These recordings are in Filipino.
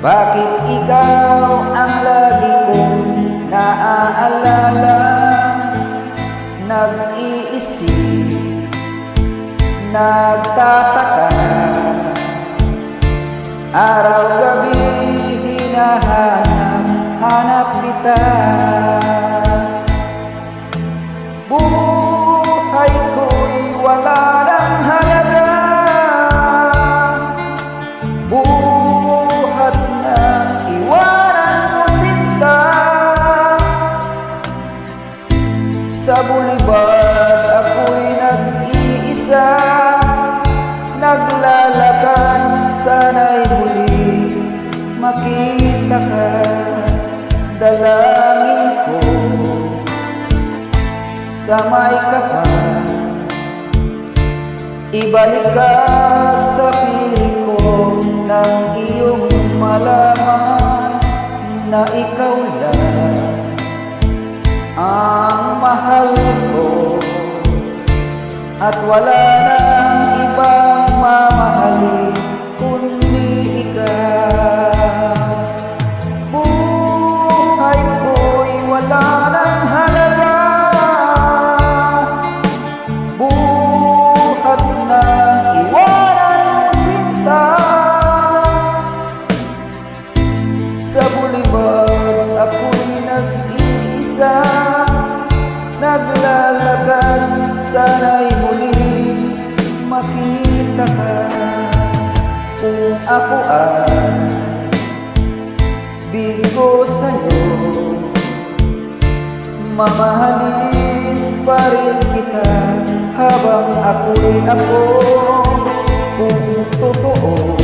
Bakit ikaw ang lagi kong naaalala? Nag-iisip, nagtataka, araw-gabi hinahanap kita. Buhay ko'y wala ng halaga, buhat ng iwanan mo sinta. Sa bulibad ako'y nag-iisa, naglalakad, sana'y muli makita ka. Dalangin ko sa may kapal, ibalik ka sa piling ko nang iyong malaman na ikaw lang ang mahal ko at wala nang ibang mamahalin kundi ikaw. Buhay ko'y wala nang halaga, buhat ng iwanan mo sinta. Sa bulibad ako'y nag-iisa, naglalakad, sana'y muli makita ka. Kung ako ay bigo sa'yo, mamahalin pa rin kita habang ako'y ako. Kung totoo,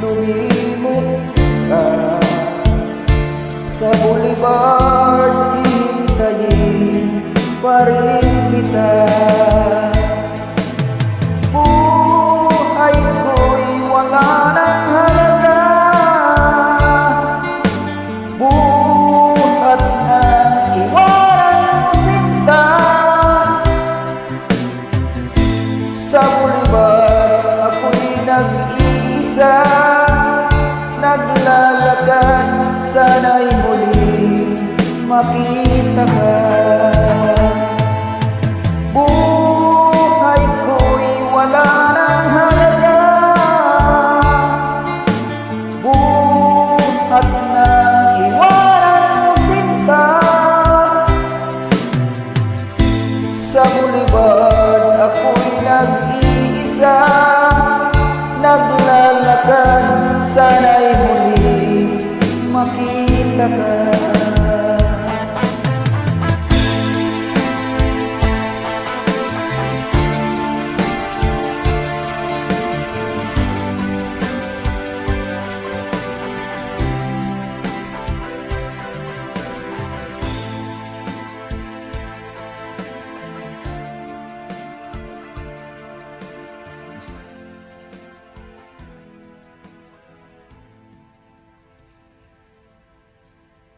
lumimot ka sa boulevard, hintayin pa rin kita. Buhay ko'y wala ng halaga, buhat ng iwanan mo sinta. Sa boulevard ako'y nag-iisa, naglalakad, sana'y muli makita.